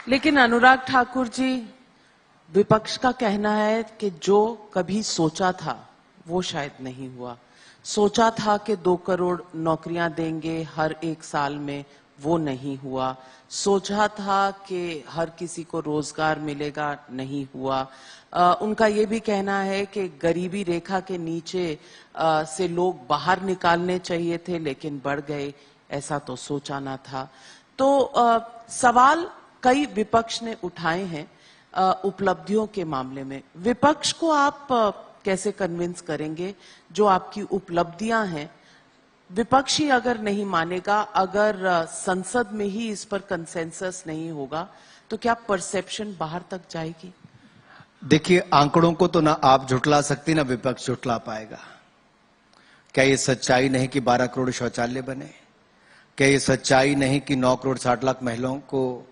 लेकिन अनुराग ठाकुर जी, विपक्ष का कहना है कि जो कभी सोचा था वो शायद नहीं हुआ। सोचा था कि 2 करोड़ नौकरियां देंगे हर एक साल में, वो नहीं हुआ। सोचा था कि हर किसी को रोजगार मिलेगा, नहीं हुआ। उनका ये भी कहना है कि गरीबी रेखा के नीचे से लोग बाहर निकालने चाहिए थे, लेकिन बढ़ गए, ऐसा तो सोचा ना था। तो सवाल कई विपक्ष ने उठाए हैं उपलब्धियों के मामले में। विपक्ष को आप कैसे कन्विंस करेंगे? जो आपकी उपलब्धियां हैं, विपक्ष ही अगर नहीं मानेगा, अगर संसद में ही इस पर कंसेंसस नहीं होगा, तो क्या परसेप्शन बाहर तक जाएगी? देखिए, आंकड़ों को तो ना आप झुठला सकती ना विपक्ष झुठला पाएगा। क्या ये सच्चाई नहीं कि 12 करोड़ शौचालय बने? क्या ये सच्चाई नहीं कि 9 करोड़ 60 लाख महिलाओं को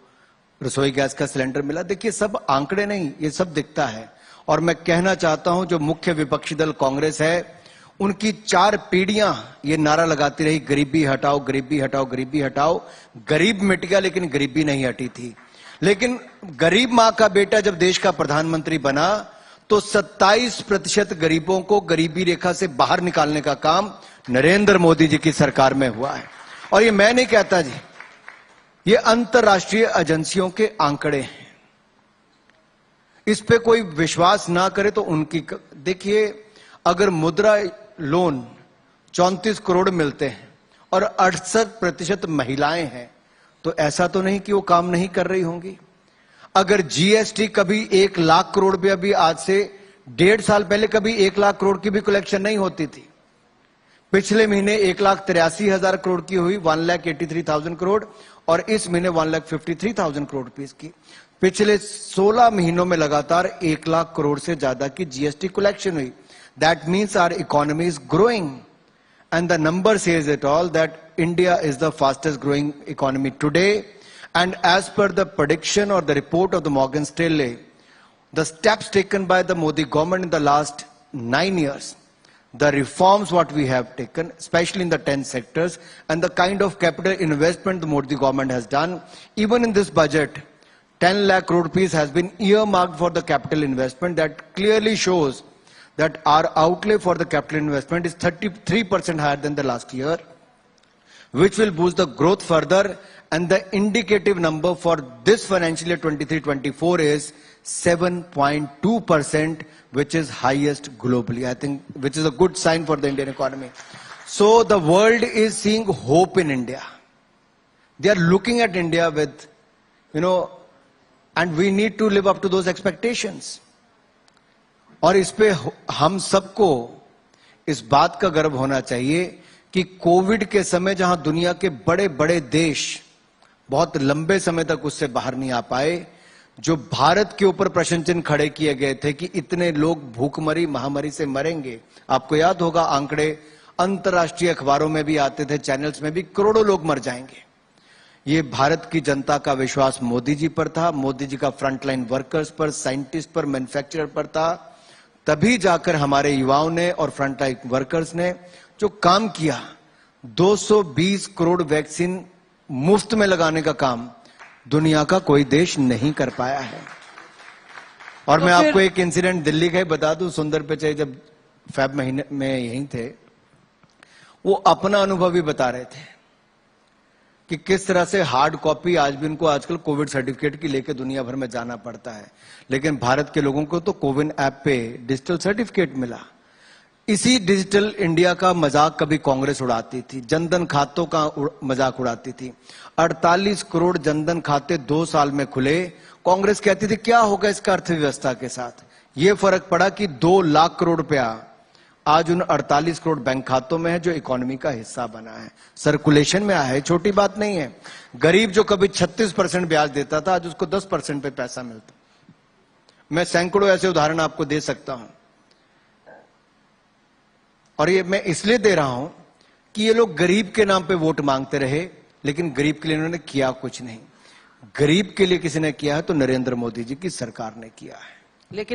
रसोई गैस का सिलेंडर मिला? देखिए, सब आंकड़े नहीं, ये सब दिखता है। और मैं कहना चाहता हूं, जो मुख्य विपक्षी दल कांग्रेस है, उनकी 4 पीढ़ियां ये नारा लगाती रही, गरीबी हटाओ, गरीबी हटाओ, गरीबी हटाओ। गरीब मिट गया, लेकिन गरीबी नहीं हटी थी। लेकिन गरीब मां का बेटा जब देश का प्रधानमंत्री बना, तो 27% गरीबों को गरीबी रेखा से बाहर निकालने का काम नरेंद्र मोदी जी की सरकार में हुआ है। और ये मैं नहीं कहता जी, ये अंतर्राष्ट्रीय एजेंसियों के आंकड़े हैं। इस पे कोई विश्वास ना करे तो उनकी देखिए, अगर मुद्रा लोन 34 करोड़ मिलते हैं और 68% महिलाएं हैं, तो ऐसा तो नहीं कि वो काम नहीं कर रही होंगी। अगर जीएसटी कभी 1 लाख करोड़ पे, अभी आज से 1.5 साल पहले कभी 1 लाख करोड़ की भी कलेक्शन नहीं होती थी। पिछले महीने 1,83,000 करोड़ की हुई, 1,83,000 करोड़, और इस महीने 1,53,000 करोड़ रुपीस की। पिछले 16 महीनों में लगातार 1 लाख करोड़ से ज्यादा की जीएसटी कलेक्शन हुई। That means our economy is growing, and the number says it all that India is the fastest growing economy today. And as per the prediction or the report of the Morgan Stanley, the steps taken by the Modi government in the last 9 years, the reforms what we have taken, especially in the 10 sectors, and the kind of capital investment the Modi government has done, even in this budget, 10 lakh crore rupees has been earmarked for the capital investment. That clearly shows that our outlay for the capital investment is 33% higher than the last year, which will boost the growth further. And the indicative number for this financial year 23-24 is 7.2%, which is highest globally, I think, which is a good sign for the Indian economy. So the world is seeing hope in India. They are looking at India with, and we need to live up to those expectations. और इस पे हम सबको इस बात का गर्व होना चाहिए कि कोविड के समय जहां दुनिया के बड़े बड़े देश बहुत लंबे समय तक उससे बाहर नहीं आ पाए, जो भारत के ऊपर प्रश्न चिन्ह खड़े किए गए थे कि इतने लोग भूखमरी महामारी से मरेंगे। आपको याद होगा, आंकड़े अंतर्राष्ट्रीय अखबारों में भी आते थे, चैनल्स में भी, करोड़ों लोग मर जाएंगे। ये भारत की जनता का विश्वास मोदी जी पर था, मोदी जी का फ्रंटलाइन वर्कर्स पर, साइंटिस्ट पर, मैन्युफैक्चरर पर था। तभी जाकर हमारे युवाओं ने और फ्रंटलाइन वर्कर्स ने जो काम किया, 220 करोड़ वैक्सीन मुफ्त में लगाने का काम दुनिया का कोई देश नहीं कर पाया है। और तो मैं आपको एक इंसिडेंट दिल्ली का ही बता दूं, सुंदर पिचाई जब फेब महीने में यहीं थे, वो अपना अनुभव भी बता रहे थे कि किस तरह से हार्ड कॉपी आज भी उनको आजकल कोविड सर्टिफिकेट की लेके दुनिया भर में जाना पड़ता है, लेकिन भारत के लोगों को तो कोविन ऐप पे डिजिटल सर्टिफिकेट मिला। इसी डिजिटल इंडिया का मजाक कभी कांग्रेस उड़ाती थी, जनधन खातों का मजाक उड़ाती थी। 48 करोड़ जनधन खाते 2 साल में खुले। कांग्रेस कहती थी क्या होगा इसका अर्थव्यवस्था के साथ। ये फर्क पड़ा कि 2 लाख करोड़ रुपया आज उन 48 करोड़ बैंक खातों में है, जो इकोनॉमी का हिस्सा बना है, सर्कुलेशन में आया है। छोटी बात नहीं है। गरीब जो कभी 36% ब्याज देता था, आज उसको 10% पे पैसा मिलता। मैं सैकड़ों ऐसे उदाहरण आपको दे सकता हूं, और ये मैं इसलिए दे रहा हूं कि ये लोग गरीब के नाम पे वोट मांगते रहे, लेकिन गरीब के लिए इन्होंने किया कुछ नहीं। गरीब के लिए किसी ने किया है तो नरेंद्र मोदी जी की सरकार ने किया है। लेकिन